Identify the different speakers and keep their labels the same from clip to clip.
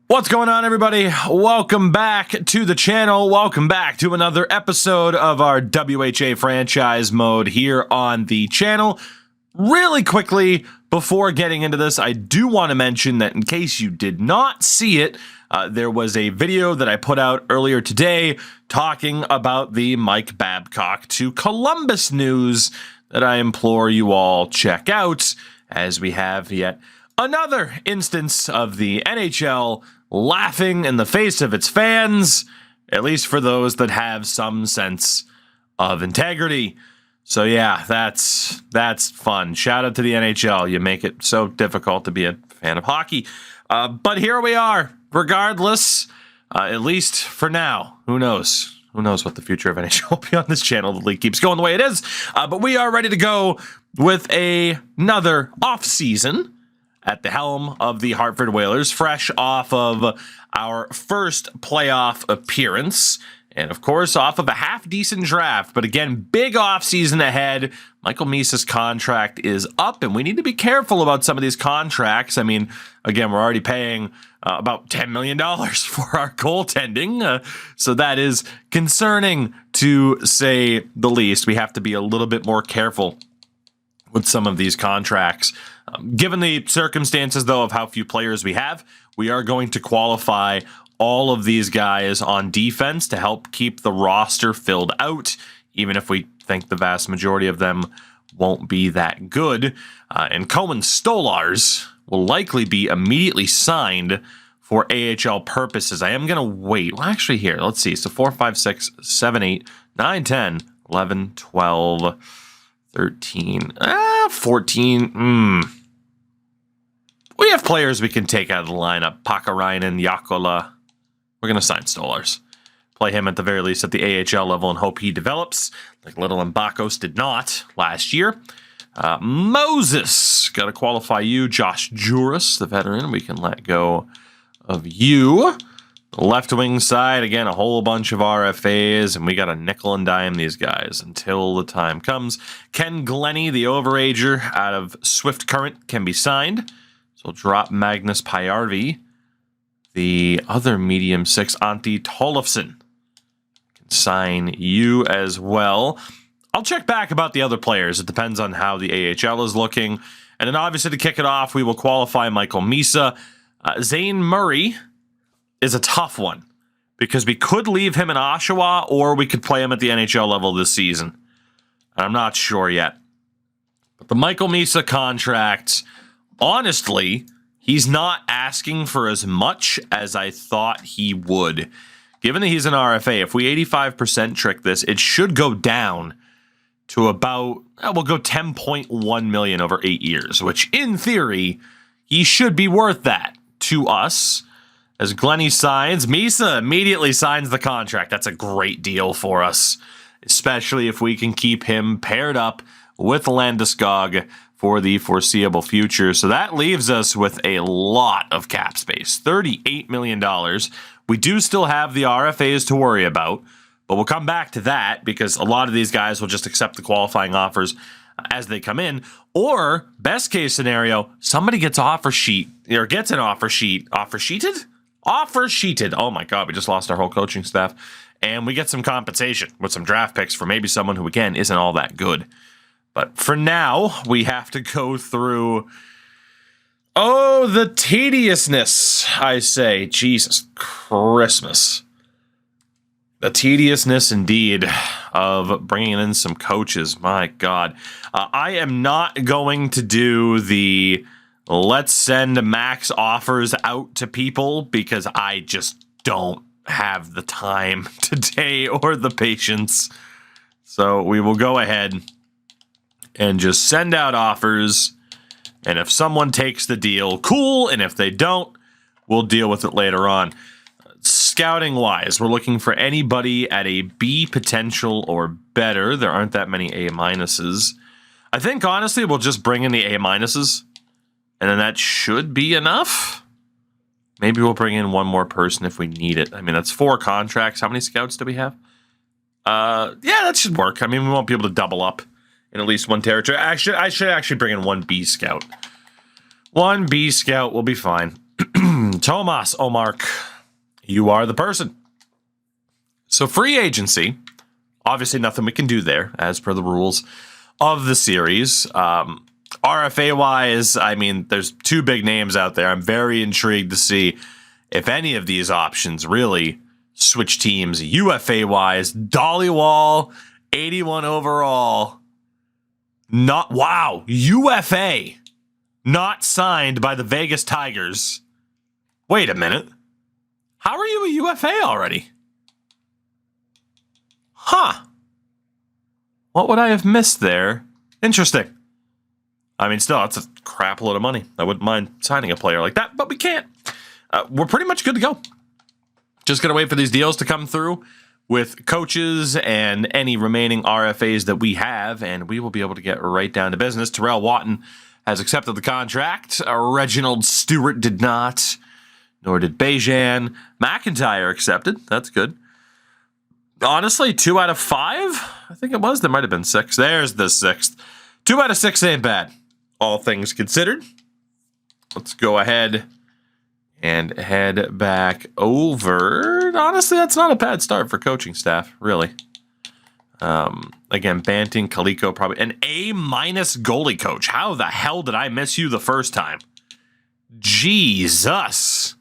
Speaker 1: What's going on, everybody? Welcome back to the channel. Welcome back to another episode of our WHA franchise mode here on the channel. Really quickly, before getting into this, I do want to mention that in case you did not see it, there was a video that I put out earlier today talking about the Mike Babcock to Columbus news that I implore you all check out, as we have yet another instance of the NHL laughing in the face of its fans, at least for those that have some sense of integrity. So yeah, that's fun. Shout out to the NHL. You make it so difficult to be a fan of hockey. But here we are, regardless, at least for now. Who knows? Who knows what the future of NHL will be on this channel? The league keeps going the way it is. But we are ready to go with another off-season at the helm of the Hartford Whalers, fresh off of our first playoff appearance, and of course off of a half-decent draft. But again, big offseason ahead. Michael Misa's contract is up, and we need to be careful about some of these contracts. I mean, again, we're already paying about $10 million for our goaltending, so that is concerning, to say the least. We have to be a little bit more careful with some of these contracts. Given the circumstances, though, of how few players we have, we are going to qualify all of these guys on defense to help keep the roster filled out, even if we think the vast majority of them won't be that good. And Cohen Stolars will likely be immediately signed for AHL purposes. I am going to wait. Well, actually, here, let's see. So 4, 5, 6, 7, 8, 9, 10, 11, 12... 13, 14. We have players we can take out of the lineup. Pakarainen, Jakola. We're going to sign Stolars. Play him at the very least at the AHL level and hope he develops, like Little and Bakos did not last year. Moses, got to qualify you. Josh Juris, the veteran, we can let go of you. The left wing side, again, a whole bunch of RFAs, and we got to nickel and dime these guys until the time comes. Ken Glennie, the overager out of Swift Current, can be signed. So we'll drop Magnus Pajärvi. The other medium 6, Antti Tollefson, can sign you as well. I'll check back about the other players. It depends on how the AHL is looking. And then obviously to kick it off, we will qualify Michael Misa. Zane Murray is a tough one because we could leave him in Oshawa or we could play him at the NHL level this season. I'm not sure yet. But the Michael Misa contract, honestly, he's not asking for as much as I thought he would. Given that he's an RFA, if we 85% trick this, it should go down to about, we'll go 10.1 million over 8 years, which in theory, he should be worth that to us. As Glennie signs, Misa immediately signs the contract. That's a great deal for us, especially if we can keep him paired up with Landeskog for the foreseeable future. So that leaves us with a lot of cap space, $38 million. We do still have the RFAs to worry about, but we'll come back to that because a lot of these guys will just accept the qualifying offers as they come in. Or, best case scenario, somebody gets an offer sheeted. Offer sheeted. Oh my God, we just lost our whole coaching staff. And we get some compensation with some draft picks for maybe someone who, again, isn't all that good. But for now, we have to go through, the tediousness, I say. Jesus Christmas. The tediousness, indeed, of bringing in some coaches. My God. I am not going to do the let's send max offers out to people because I just don't have the time today or the patience. So we will go ahead and just send out offers. And if someone takes the deal, cool. And if they don't, we'll deal with it later on. Scouting wise, we're looking for anybody at a B potential or better. There aren't that many A minuses. I think honestly, we'll just bring in the A minuses. And then that should be enough. Maybe we'll bring in one more person if we need it. I mean, that's 4 contracts. How many scouts do we have? Yeah, that should work. I mean, we won't be able to double up in at least one territory. I should actually bring in one B scout. One B scout will be fine. Tomas Omark, you are the person. So free agency, obviously nothing we can do there as per the rules of the series. RFA-wise, I mean, there's two big names out there. I'm very intrigued to see if any of these options really switch teams. UFA-wise, Dollywall, 81 overall. UFA, not signed by the Vegas Tigers. Wait a minute. How are you a UFA already? Huh. What would I have missed there? Interesting. I mean, still, that's a crap load of money. I wouldn't mind signing a player like that, but we can't. We're pretty much good to go. Just going to wait for these deals to come through with coaches and any remaining RFAs that we have, and we will be able to get right down to business. Terrell Watton has accepted the contract. Reginald Stewart did not, nor did Bejan. McIntyre accepted. That's good. Honestly, 2 out of 5? I think it was. There might have been 6. There's the 6th. 2 out of 6 ain't bad, all things considered. Let's go ahead and head back over. Honestly, that's not a bad start for coaching staff, really. Again, Banting, Kaliko, probably an A- goalie coach. How the hell did I miss you the first time? Jesus.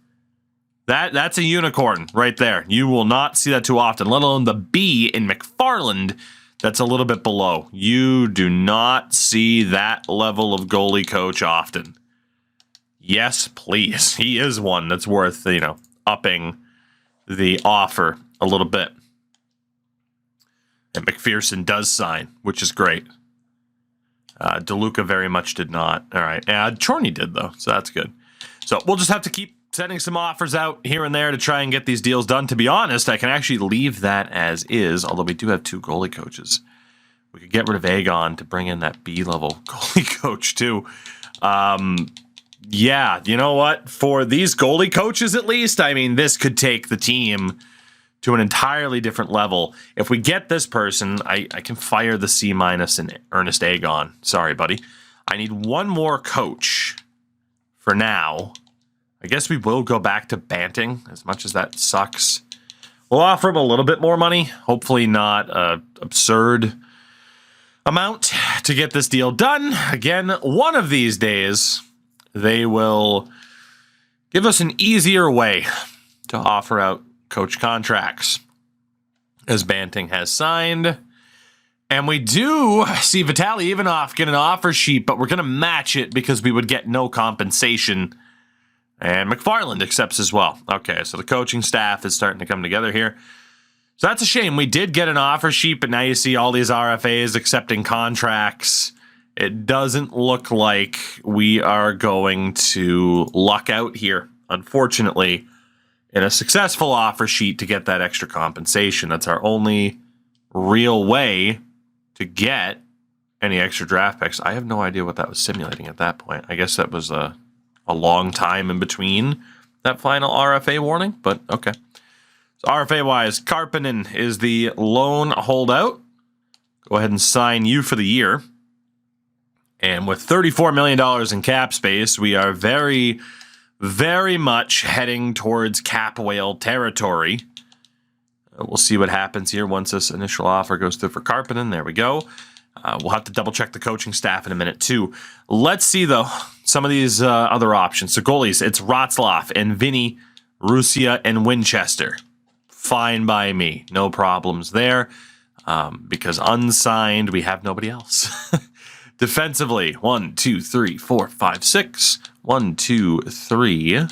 Speaker 1: That's a unicorn right there. You will not see that too often, let alone the B in McFarland. That's a little bit below. You do not see that level of goalie coach often. Yes, please. He is one that's worth, upping the offer a little bit. And McPherson does sign, which is great. DeLuca very much did not. All right. Chorney did, though, so that's good. So we'll just have to keep sending some offers out here and there to try and get these deals done. To be honest, I can actually leave that as is, although we do have 2 goalie coaches. We could get rid of Aegon to bring in that B-level goalie coach, too. Yeah, you know what? For these goalie coaches, at least, I mean, this could take the team to an entirely different level. If we get this person, I can fire the C- in Ernest Aegon. Sorry, buddy. I need one more coach for now. I guess we will go back to Banting, as much as that sucks. We'll offer him a little bit more money. Hopefully not an absurd amount to get this deal done. Again, one of these days, they will give us an easier way to offer out coach contracts, as Banting has signed. And we do see Vitaly Ivanov get an offer sheet, but we're going to match it because we would get no compensation. And McFarland accepts as well. Okay, so the coaching staff is starting to come together here. So that's a shame. We did get an offer sheet, but now you see all these RFAs accepting contracts. It doesn't look like we are going to luck out here, unfortunately, in a successful offer sheet to get that extra compensation. That's our only real way to get any extra draft picks. I have no idea what that was simulating at that point. I guess that was a long time in between that final RFA warning, but okay. So RFA-wise, Karppinen is the lone holdout. Go ahead and sign you for the year. And with $34 million in cap space, we are very, very much heading towards cap whale territory. We'll see what happens here once this initial offer goes through for Karppinen. There we go. We'll have to double-check the coaching staff in a minute, too. Let's see, though, some of these other options. So goalies, it's Wroclaw and Vinny, Russia, and Winchester. Fine by me. No problems there. Because unsigned, we have nobody else. Defensively, 1, 2, 3, 4, 5, 6. 1, 2, 3,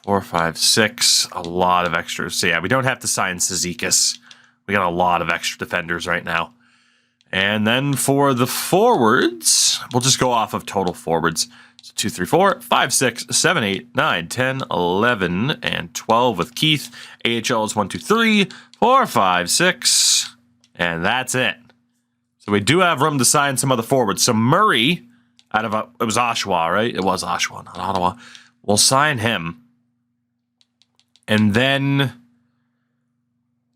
Speaker 1: 4, 5, 6. A lot of extras. So, yeah, we don't have to sign Cizikas. We got a lot of extra defenders right now. And then for the forwards, we'll just go off of total forwards. So 2, 3, 4, 5, 6, 7, 8, 9, 10, 11, and 12 with Keith. AHL is 1, 2, 3, 4, 5, 6. And that's it. So we do have room to sign some other forwards. So Murray, it was Oshawa, right? It was Oshawa, not Ottawa. We'll sign him. And then,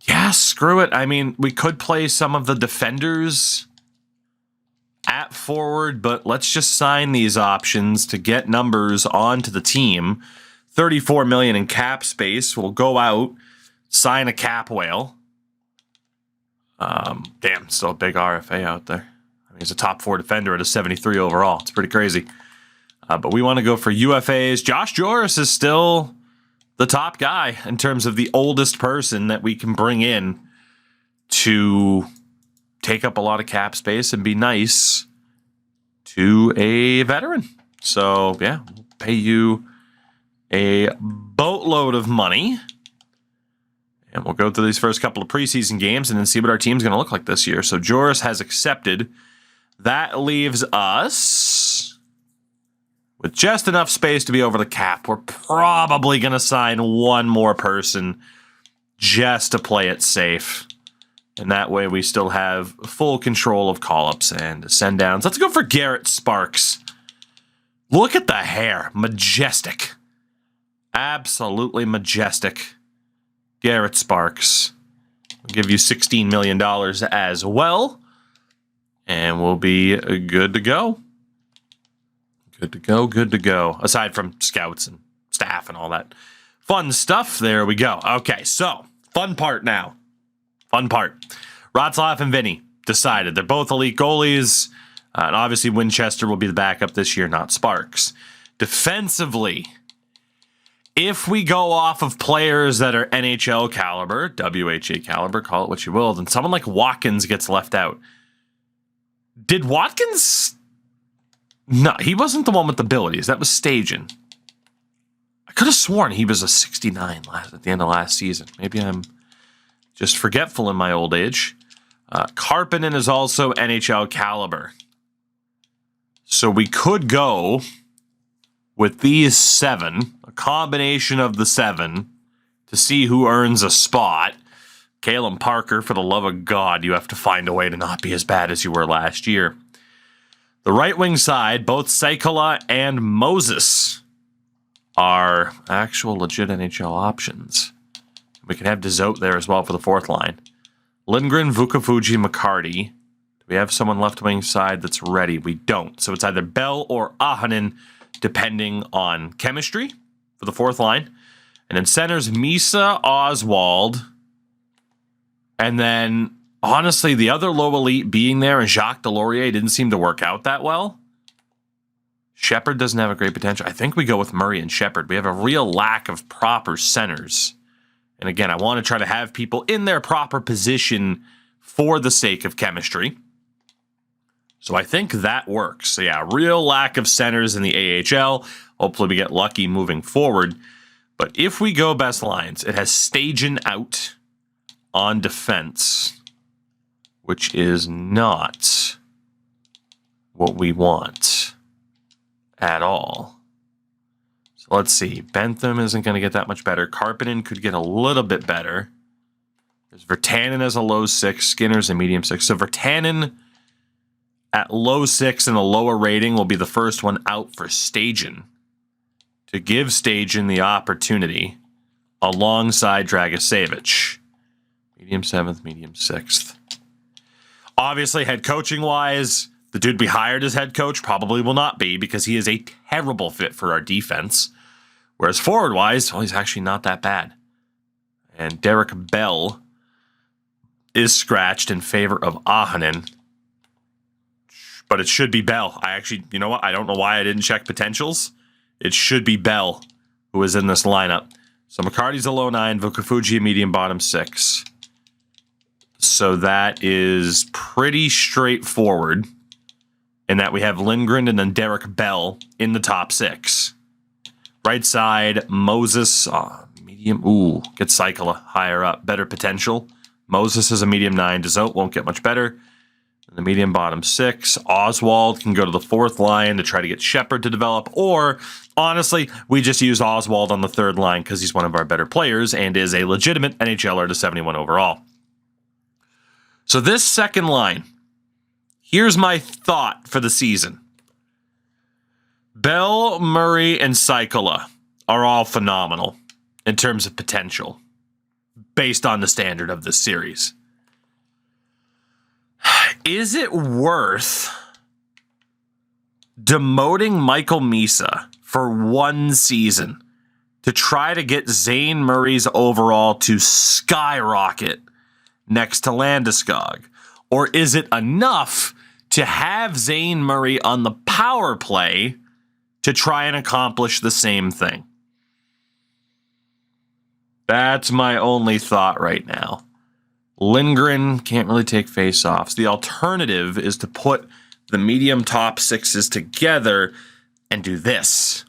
Speaker 1: yeah, screw it. I mean, we could play some of the defenders at forward, but let's just sign these options to get numbers onto the team. $34 million in cap space. We'll go out, sign a cap whale. Damn, still a big RFA out there. I mean, he's a top 4 defender at a 73 overall. It's pretty crazy. But we want to go for UFAs. Josh Joris is still the top guy in terms of the oldest person that we can bring in to take up a lot of cap space and be nice to a veteran. So, yeah, we'll pay you a boatload of money. And we'll go through these first couple of preseason games and then see what our team's going to look like this year. So Joris has accepted. That leaves us with just enough space to be over the cap. We're probably going to sign one more person just to play it safe. And that way we still have full control of call-ups and send-downs. Let's go for Garrett Sparks. Look at the hair. Majestic. Absolutely majestic. Garrett Sparks. We'll give you $16 million as well. And we'll be good to go. Good to go, good to go. Aside from scouts and staff and all that fun stuff, there we go. Okay, so fun part now. Fun part. Rotzlaff and Vinny decided. They're both elite goalies. And obviously Winchester will be the backup this year, not Sparks. Defensively, if we go off of players that are NHL caliber, WHA caliber, call it what you will, then someone like Watkins gets left out. Did Watkins... No, he wasn't the one with the abilities. That was Stajan. I could have sworn he was a 69 at the end of last season. Maybe I'm just forgetful in my old age. Karppinen is also NHL caliber. So we could go with these 7, a combination of the 7, to see who earns a spot. Kalen Parker, for the love of God, you have to find a way to not be as bad as you were last year. The right wing side, both Saikola and Moses are actual legit NHL options. We can have Dezote there as well for the 4th line. Lindgren, Vukafuji, McCarty. Do we have someone left wing side that's ready? We don't. So it's either Bell or Ahonen, depending on chemistry for the 4th line. And then centers, Misa, Oswald. And then, honestly, the other low elite being there and Jacques Delorier didn't seem to work out that well. Shepard doesn't have a great potential. I think we go with Murray and Shepard. We have a real lack of proper centers. And again, I want to try to have people in their proper position for the sake of chemistry. So I think that works. So yeah, real lack of centers in the AHL. Hopefully we get lucky moving forward. But if we go best lines, it has Stajan out on defense, which is not what we want at all. So let's see. Bentham isn't going to get that much better. Karppinen could get a little bit better. There's Virtanen as a low 6. Skinner's a medium 6. So Virtanen at low 6 and a lower rating will be the first one out for Stajan, to give Stajan the opportunity alongside Dragicevic. Medium 7th, medium 6th. Obviously, head coaching wise, the dude we hired as head coach probably will not be, because he is a terrible fit for our defense. Whereas forward wise, well, he's actually not that bad. And Derek Bell is scratched in favor of Ahonen. But it should be Bell. I actually, you know what? I don't know why I didn't check potentials. It should be Bell who is in this lineup. So McCarty's a low 9, Vukafuji a medium bottom 6. So that is pretty straightforward in that we have Lindgren and then Derek Bell in the top 6. Right side, Moses, medium. Ooh, get Saikola higher up. Better potential. Moses is a medium 9. Dezote won't get much better. In the medium bottom 6, Oswald can go to the 4th line to try to get Shepard to develop. Or, honestly, we just use Oswald on the 3rd line because he's one of our better players and is a legitimate NHLer to 71 overall. So this second line, here's my thought for the season. Bell, Murray, and Saikola are all phenomenal in terms of potential based on the standard of this series. Is it worth demoting Michael Misa for one season to try to get Zane Murray's overall to skyrocket next to Landeskog? Or is it enough to have Zane Murray on the power play to try and accomplish the same thing? That's my only thought right now. Lindgren can't really take face-offs. The alternative is to put the medium top sixes together and do this,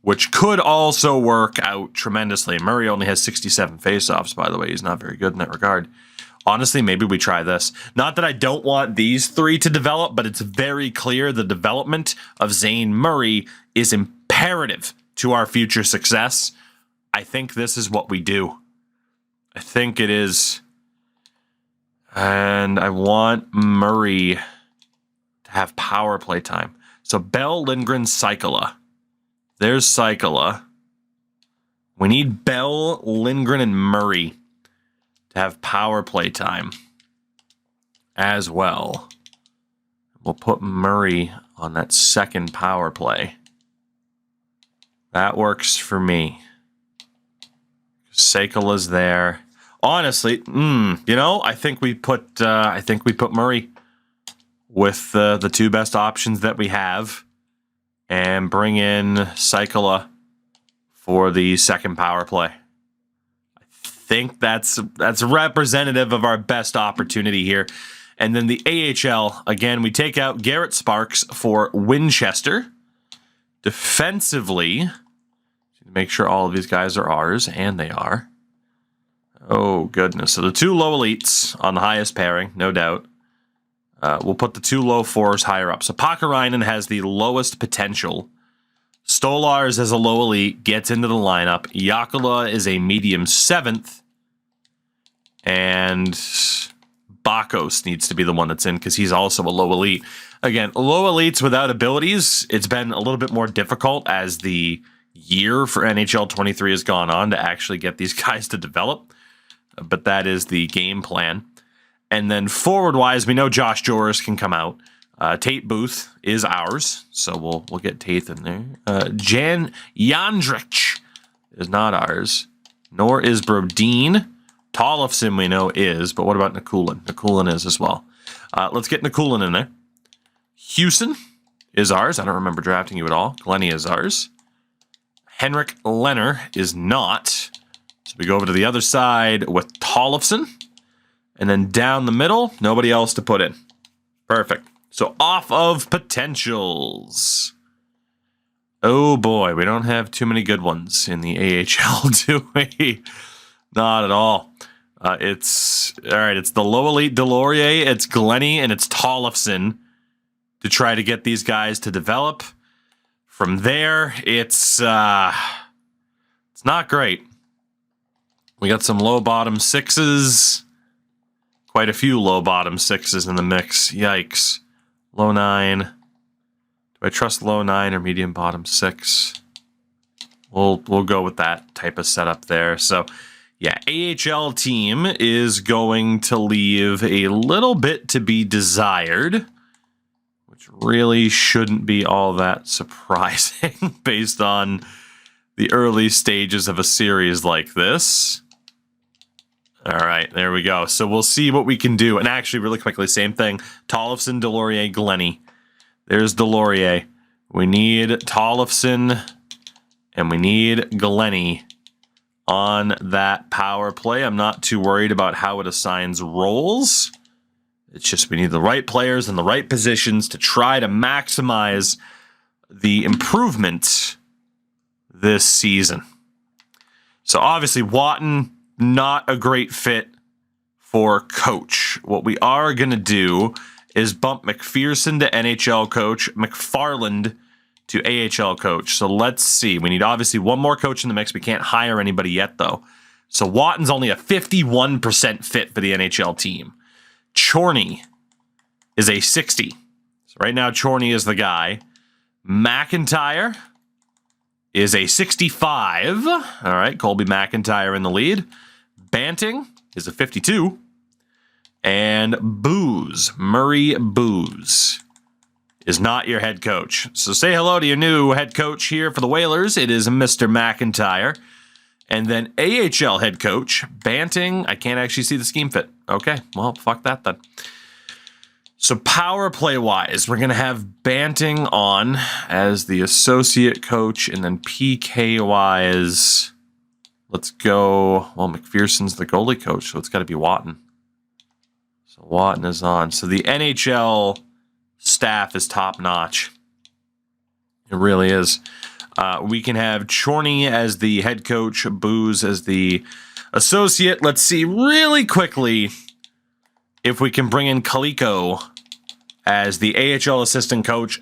Speaker 1: which could also work out tremendously. Murray only has 67 face-offs, by the way. He's not very good in that regard. Honestly, maybe we try this. Not that I don't want these three to develop, but it's very clear the development of Zane Murray is imperative to our future success. I think this is what we do. I think it is. And I want Murray to have power play time. So Bell, Lindgren, Seikkila. There's Seikkila. We need Bell, Lindgren, and Murray to have power play time as well. We'll put Murray on that second power play. That works for me. Seikkila's there. Honestly, I think we put Murray with the two best options that we have, and bring in Seikkila for the second power play. I think that's representative of our best opportunity here. And then the AHL, again, we take out Garrett Sparks for Winchester. Defensively, make sure all of these guys are ours, and they are. Oh, goodness. So the two low elites on the highest pairing, no doubt. We'll put the two low fours higher up. So Pakarainen has the lowest potential. Stolars as a low elite gets into the lineup. Yakula is a medium 7th. And Bakos needs to be the one that's in because he's also a low elite. Again, low elites without abilities, it's been a little bit more difficult as the year for NHL 23 has gone on to actually get these guys to develop. But that is the game plan. And then forward-wise, we know Josh Joris can come out. Tate Booth is ours, so we'll get Tate in there. Jan Jandrich is not ours, nor is Brodin. Tollefson we know is, but what about Nikulin? Nikulin is as well. Let's get Nikulin in there. Houston is ours. I don't remember drafting you at all. Glennie is ours. Henrik Lenner is not. So we go over to the other side with Tollefson. And then down the middle, nobody else to put in. Perfect. So off of potentials. Oh boy, we don't have too many good ones in the AHL, do we? Not at all. It's the low elite Delorier, it's Glennie, and it's Tollefson to try to get these guys to develop. From there, it's not great. We got some low bottom sixes. Quite a few low bottom sixes in the mix. Yikes. Low 9. Do I trust low 9 or medium bottom 6? We'll go with that type of setup there. So, yeah, AHL team is going to leave a little bit to be desired, which really shouldn't be all that surprising based on the early stages of a series like this. All right, there we go. So we'll see what we can do. And actually, really quickly, same thing. Tollefson, Delorier, Glennie. There's Delorier. We need Tollefson and we need Glennie on that power play. I'm not too worried about how it assigns roles. It's just we need the right players in the right positions to try to maximize the improvement this season. So obviously, Watton, not a great fit for coach. What we are going to do is bump McPherson to NHL coach, McFarland to AHL coach. So let's see. We need obviously one more coach in the mix. We can't hire anybody yet, though. So Watton's only a 51% fit for the NHL team. Chorney is a 60. So right now, Chorney is the guy. McIntyre is a 65. All right, Colby McIntyre in the lead. Banting is a 52. And Murray Booze, is not your head coach. So say hello to your new head coach here for the Whalers. It is Mr. McIntyre. And then AHL head coach, Banting. I can't actually see the scheme fit. Okay, well, fuck that then. So power play-wise, we're going to have Banting on as the associate coach, and then PK-wise, let's go, well, McPherson's the goalie coach, so it's got to be Watton. So Watton is on. So the NHL staff is top-notch. It really is. We can have Chorney as the head coach, Booze as the associate. Let's see really quickly if we can bring in Kaliko as the AHL assistant coach.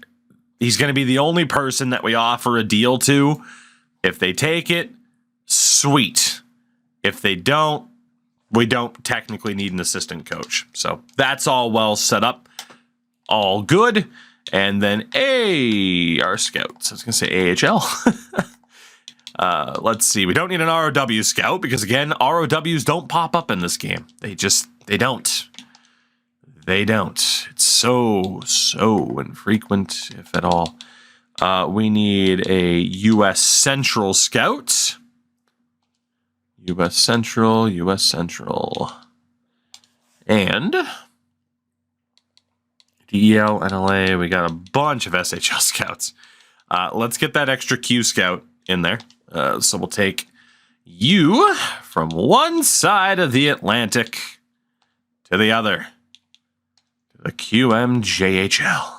Speaker 1: He's going to be the only person that we offer a deal to. If they take it, sweet. If they don't, we don't technically need an assistant coach. So that's all well set up. All good. And then our scouts. I was going to say AHL. Let's see. We don't need an ROW scout because, again, ROWs don't pop up in this game. They don't. They don't. It's so infrequent, if at all. We need a U.S. Central scout. U.S. Central. And DEL, NLA, we got a bunch of SHL scouts. Let's get that extra Q scout in there. So we'll take you from one side of the Atlantic to the other. The QMJHL.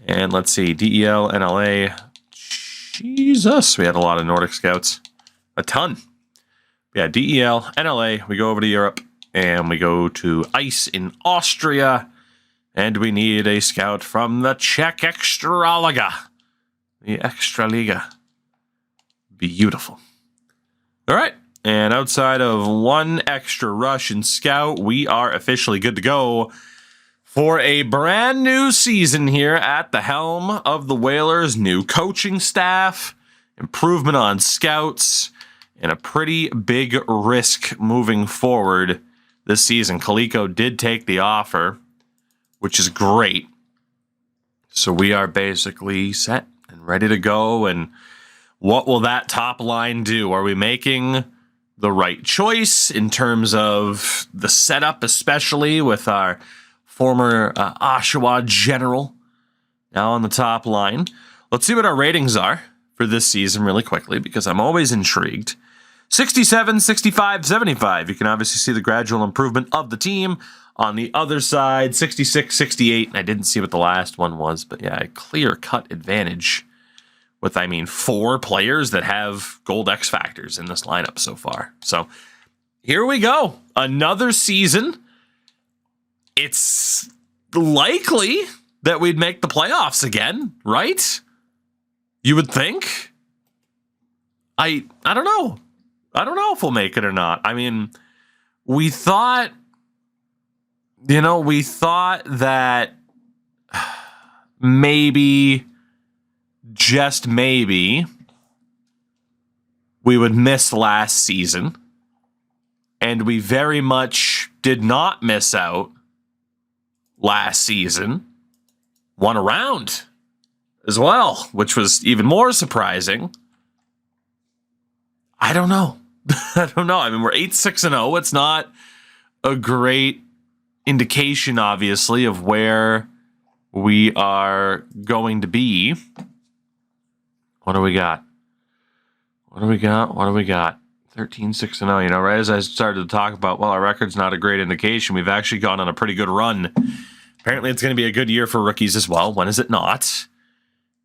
Speaker 1: And let's see, DEL, NLA. Jesus, we had a lot of Nordic scouts. A ton. Yeah, DEL, NLA, we go over to Europe, and we go to ICE in Austria, and we need a scout from the Czech Extraliga. The Extraliga. Beautiful. All right. And outside of one extra Russian scout, we are officially good to go for a brand new season here at the helm of the Whalers. New coaching staff, improvement on scouts, and a pretty big risk moving forward this season. Kaliko did take the offer, which is great. So we are basically set and ready to go. And what will that top line do? Are we making the right choice in terms of the setup, especially with our former Oshawa general now on the top line? Let's see what our ratings are for this season really quickly, because I'm always intrigued. 67, 65, 75. You can obviously see the gradual improvement of the team. On the other side, 66, 68. I didn't see what the last one was, but yeah, a clear-cut advantage with, 4 players that have gold X factors in this lineup so far. So here we go. Another season. It's likely that we'd make the playoffs again, right? You would think. I don't know. I don't know if we'll make it or not. We thought that maybe, just maybe, we would miss last season, and we very much did not miss out last season. Won a round as well, which was even more surprising. I don't know. I don't know. We're 8-6-0. It's not a great indication, obviously, of where we are going to be. What do we got? 13-6-0. Right as I started to talk about, well, our record's not a great indication. We've actually gone on a pretty good run. Apparently, it's going to be a good year for rookies as well. When is it not?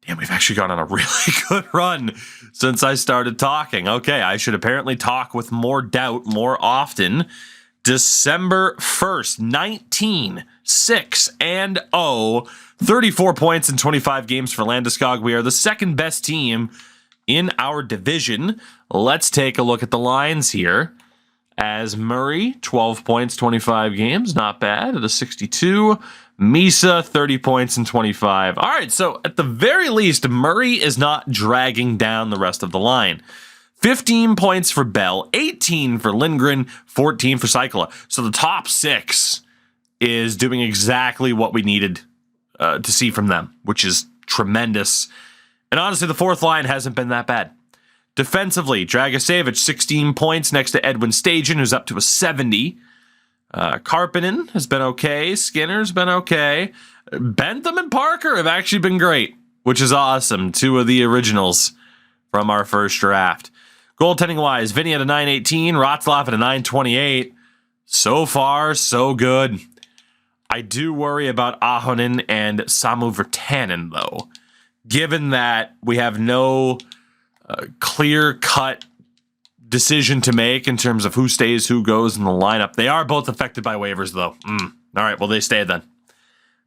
Speaker 1: Damn, we've actually gone on a really good run since I started talking. Okay, I should apparently talk with more doubt more often. December 1st, 19-6-0. 34 points in 25 games for Landeskog. We are the second best team in our division. Let's take a look at the lines here. As Murray, 12 points, 25 games. Not bad at a 62. Misa, 30 points in 25. All right, so at the very least, Murray is not dragging down the rest of the line. 15 points for Bell, 18 for Lindgren, 14 for Cycla. So the top 6 is doing exactly what we needed to see from them, which is tremendous. And honestly, the fourth line hasn't been that bad. Defensively, Dragicevic, 16 points next to Edwin Stajan, who's up to a 70. Karppinen has been okay. Skinner's been okay. Bentham and Parker have actually been great, which is awesome. Two of the originals from our first draft. Goaltending-wise, Vinny at a 918, Wroclaw at a 928. So far, so good. I do worry about Ahonen and Samu Virtanen, though. Given that we have no clear-cut decision to make in terms of who stays, who goes in the lineup. They are both affected by waivers, though. All right, well, they stay then.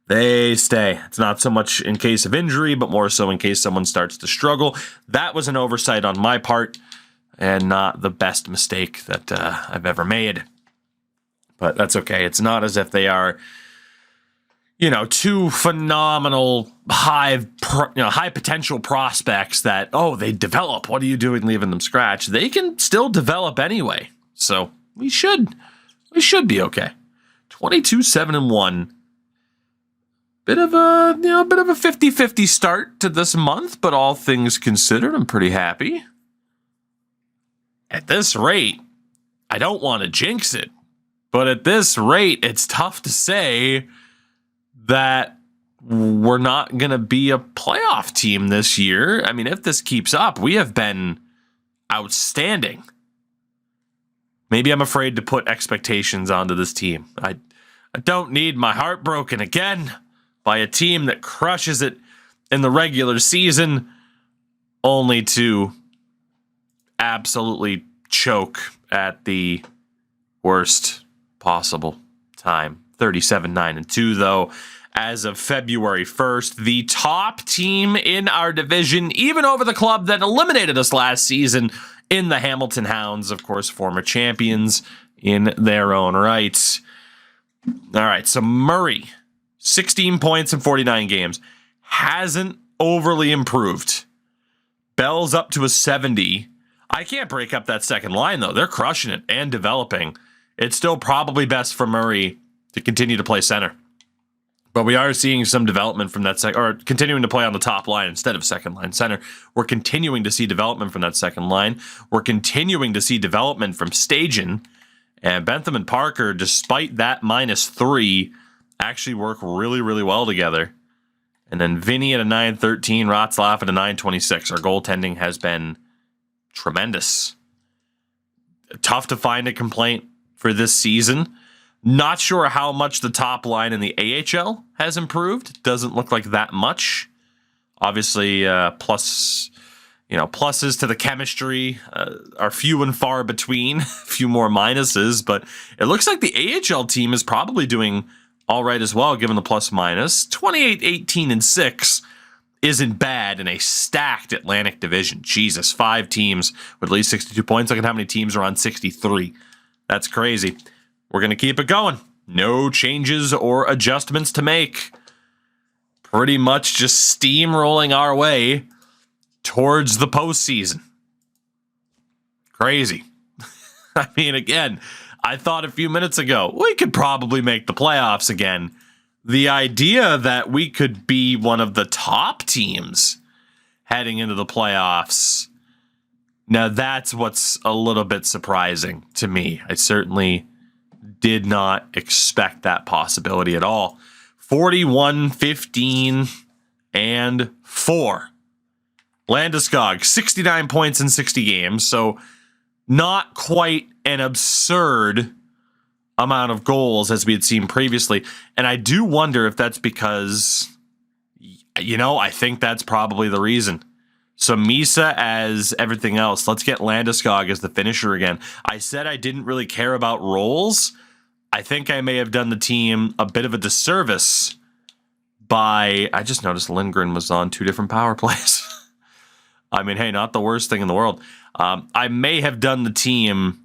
Speaker 1: They stay. It's not so much in case of injury, but more so in case someone starts to struggle. That was an oversight on my part and not the best mistake that I've ever made. But that's okay. It's not as if they are, two phenomenal high potential prospects that, they develop. What are you doing leaving them scratch? They can still develop anyway. So we should be okay. 22-7-1. Bit of a 50-50 start to this month, but all things considered, I'm pretty happy. At this rate, I don't want to jinx it, but at this rate, it's tough to say that we're not going to be a playoff team this year. I mean, if this keeps up, we have been outstanding. Maybe I'm afraid to put expectations onto this team. I don't need my heart broken again by a team that crushes it in the regular season, only to absolutely choke at the worst possible time. 37-9-2, though, as of February 1st. The top team in our division, even over the club that eliminated us last season in the Hamilton Hounds, of course, former champions in their own right. All right, so Murray, 16 points in 49 games. Hasn't overly improved. Bell's up to a 70. I can't break up that second line, though. They're crushing it and developing. It's still probably best for Murray to continue to play center. But we are seeing some development from that or continuing to play on the top line instead of second line center. We're continuing to see development from that second line. We're continuing to see development from Stajan. And Bentham and Parker, despite that -3, actually work really, really well together. And then Vinny at a 913, Wroclaw at a 926. Our goaltending has been tremendous. Tough to find a complaint for this season. Not sure how much the top line in the AHL has improved. Doesn't look like that much. Obviously, pluses to the chemistry are few and far between. A few more minuses, but it looks like the AHL team is probably doing all right as well, given the plus minus. 28-18-6 isn't bad in a stacked Atlantic division. Jesus, 5 teams with at least 62 points. Look at how many teams are on 63. That's crazy. We're going to keep it going. No changes or adjustments to make. Pretty much just steamrolling our way towards the postseason. Crazy. I mean, again, I thought a few minutes ago, we could probably make the playoffs again. The idea that we could be one of the top teams heading into the playoffs, now that's what's a little bit surprising to me. I certainly did not expect that possibility at all. 41-15-4. Landeskog, 69 points in 60 games, so not quite an absurd amount of goals as we had seen previously. And I do wonder if that's because, I think that's probably the reason. So Misa as everything else. Let's get Landeskog as the finisher again. I said I didn't really care about roles. I think I may have done the team a bit of a disservice by, I just noticed Lindgren was on 2 different power plays. I mean, hey, not the worst thing in the world. I may have done the team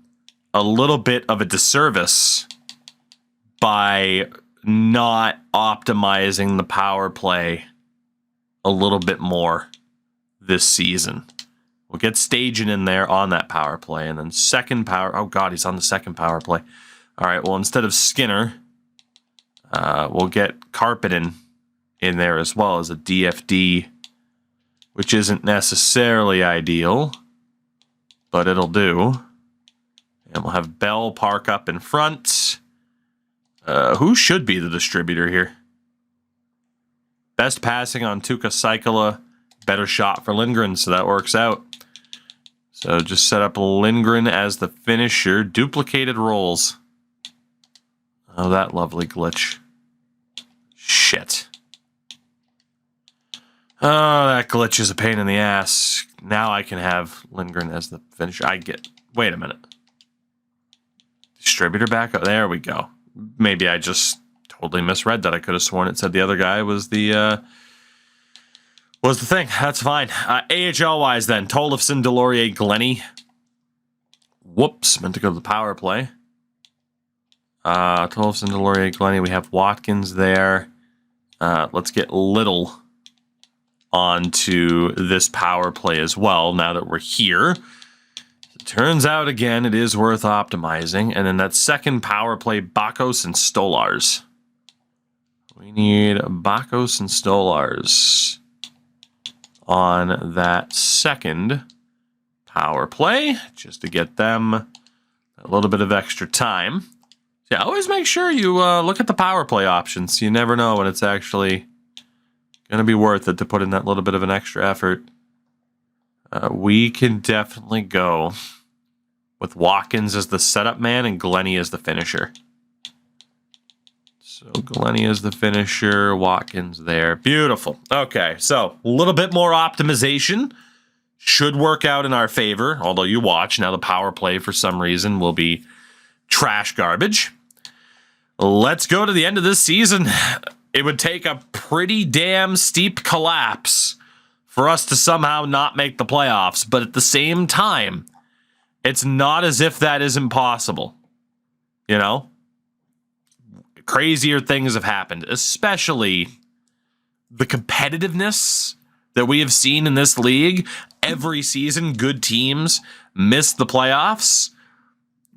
Speaker 1: a little bit of a disservice by not optimizing the power play a little bit more this season. We'll get Stajan in there on that power play, and then second power. Oh God, he's on the second power play. All right. Well, instead of Skinner, we'll get Karppinen in there as well as a DFD, which isn't necessarily ideal, but it'll do. And we'll have Bell park up in front. Who should be the distributor here? Best passing on Tuukka Saikala. Better shot for Lindgren, so that works out. So just set up Lindgren as the finisher. Duplicated roles. Oh, that lovely glitch. Shit. Oh, that glitch is a pain in the ass. Now I can have Lindgren as the finisher. Wait a minute. Distributor back up. There we go. Maybe I just totally misread that. I could have sworn it said the other guy was the thing. That's fine. AHL-wise then, Tollefson, Delorier, Glenny. Whoops, meant to go to the power play. Tollefson, Delorier, Glenny. We have Watkins there. Let's get Little onto this power play as well now that we're here. Turns out, again, it is worth optimizing. And then that second power play, Bakos and Stolars. We need Bakos and Stolars on that second power play, just to get them a little bit of extra time. Yeah, always make sure you look at the power play options. You never know when it's actually going to be worth it to put in that little bit of an extra effort. We can definitely go with Watkins as the setup man and Glenny as the finisher. So Glenny is the finisher, Watkins there. Beautiful. Okay, so a little bit more optimization should work out in our favor. Although you watch, now the power play for some reason will be trash garbage. Let's go to the end of this season. It would take a pretty damn steep collapse for us to somehow not make the playoffs. But at the same time, it's not as if that isn't possible. You know? Crazier things have happened, especially the competitiveness that we have seen in this league. Every season, good teams miss the playoffs.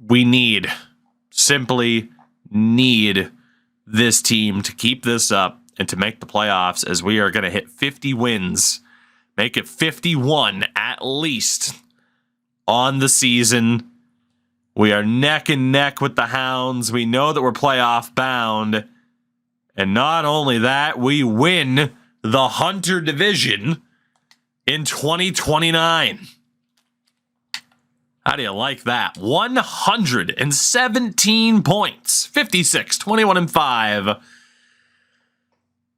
Speaker 1: We simply need this team to keep this up and to make the playoffs, as we are going to hit 50 wins. Make it 51 at least on the season. We are neck and neck with the Hounds. We know that we're playoff bound. And not only that, we win the Hunter division in 2029. How do you like that? 117 points. 56, 21, and 5.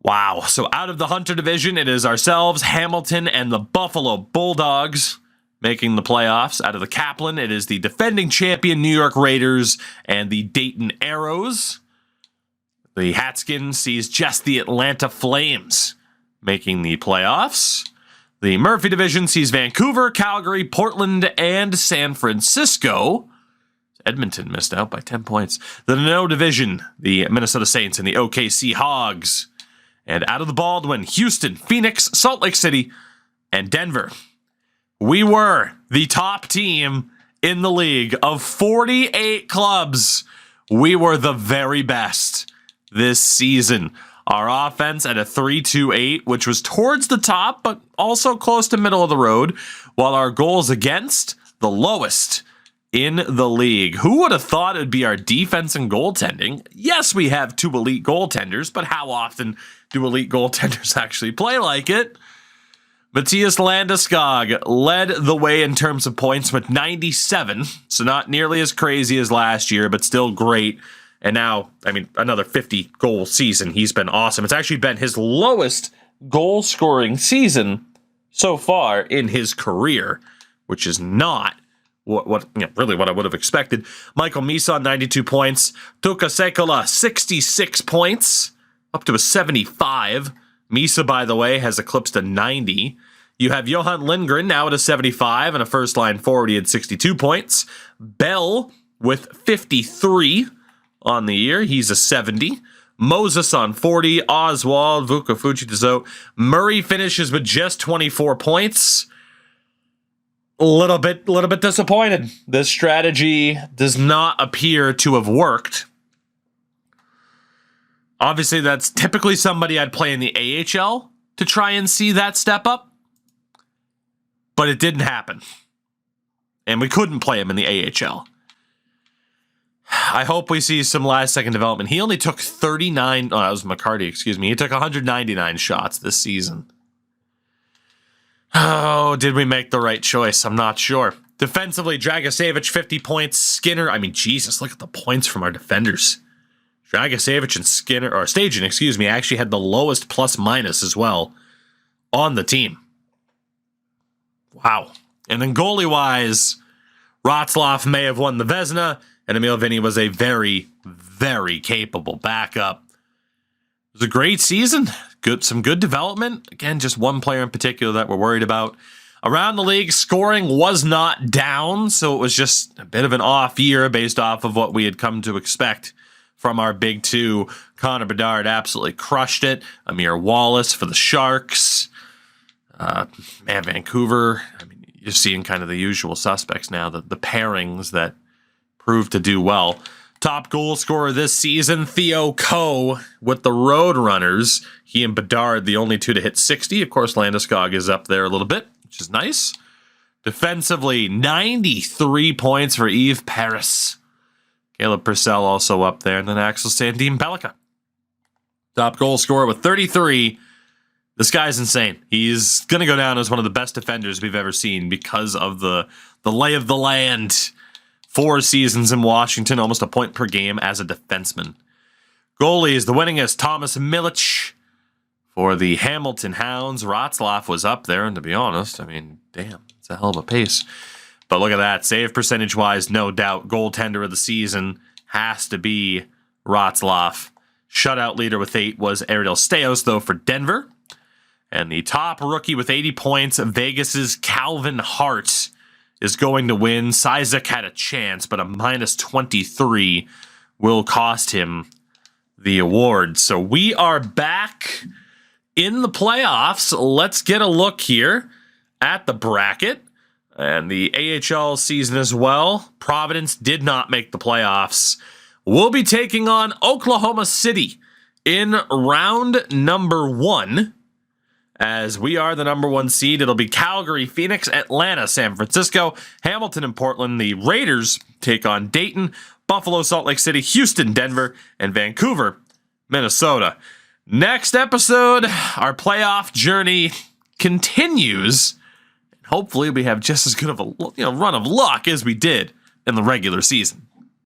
Speaker 1: Wow. So out of the Hunter division, it is ourselves, Hamilton, and the Buffalo Bulldogs making the playoffs. Out of the Kaplan, it is the defending champion New York Raiders and the Dayton Arrows. The Hatskin sees just the Atlanta Flames making the playoffs. The Murphy division sees Vancouver, Calgary, Portland, and San Francisco. Edmonton missed out by 10 points. The No division, the Minnesota Saints and the OKC Hogs. And out of the Baldwin, Houston, Phoenix, Salt Lake City, and Denver. We were the top team in the league of 48 clubs. We were the very best this season. Our offense at a 3.28, which was towards the top, but also close to middle of the road, while our goals against, the lowest in the league. Who would have thought it would be our defense and goaltending? Yes, we have two elite goaltenders, but how often do elite goaltenders actually play like it? Matthias Landeskog led the way in terms of points with 97, so not nearly as crazy as last year, but still great. And now, another 50-goal season. He's been awesome. It's actually been his lowest goal-scoring season so far in his career, which is not really what I would have expected. Michael Misa, 92 points. Tuukka Saikala, 66 points, up to a 75. Misa, by the way, has eclipsed a 90. You have Johan Lindgren now at a 75 and a first-line forward. He had 62 points. Bell with 53 on the year. He's a 70. Moses on 40. Oswald, Vukofuchi, Dezo. Murray finishes with just 24 points. A little bit disappointed. This strategy does not appear to have worked. Obviously, that's typically somebody I'd play in the AHL to try and see that step up. But it didn't happen. And we couldn't play him in the AHL. I hope we see some last second development. He only took 39. Oh, that was McCarty, excuse me. He took 199 shots this season. Oh, did we make the right choice? I'm not sure. Defensively, Dragicevic, 50 points. Skinner, I mean, Jesus, look at the points from our defenders. Dragicevic and Skinner, or Stajan, excuse me, actually had the lowest plus minus as well on the team. Wow. And then goalie-wise, Wroclaw may have won the Vezina, and Emil Vinny was a very, very capable backup. It was a great season. Some good development. Again, just one player in particular that we're worried about. Around the league, scoring was not down, so it was just a bit of an off year based off of what we had come to expect from our big two. Connor Bedard absolutely crushed it. Amir Wallace for the Sharks. Vancouver. I mean, you're seeing kind of the usual suspects now, the pairings that prove to do well. Top goal scorer this season, Theo Coe with the Roadrunners. He and Bedard, the only two to hit 60. Of course, Landeskog is up there a little bit, which is nice. Defensively, 93 points for Yves Paris. Caleb Purcell also up there, and then Axel Sandin Pellikka. Top goal scorer with 33. This guy's insane. He's going to go down as one of the best defenders we've ever seen because of the lay of the land. 4 seasons in Washington, almost a point per game as a defenseman. Goalies, the winningest, Thomas Milic for the Hamilton Hounds. Wroclaw was up there, and to be honest, I mean, damn, it's a hell of a pace. But look at that. Save percentage-wise, no doubt, goaltender of the season has to be Wroclaw. Shutout leader with 8 was Ariel Steos, though, for Denver. And the top rookie with 80 points, Vegas's Calvin Hart, is going to win. Sizek had a chance, but a minus 23 will cost him the award. So we are back in the playoffs. Let's get a look here at the bracket and the AHL season as well. Providence did not make the playoffs. We'll be taking on Oklahoma City in round number 1. As we are the number 1 seed, it'll be Calgary, Phoenix, Atlanta, San Francisco, Hamilton, and Portland. The Raiders take on Dayton, Buffalo, Salt Lake City, Houston, Denver, and Vancouver, Minnesota. Next episode, our playoff journey continues. Hopefully, we have just as good of a run of luck as we did in the regular season.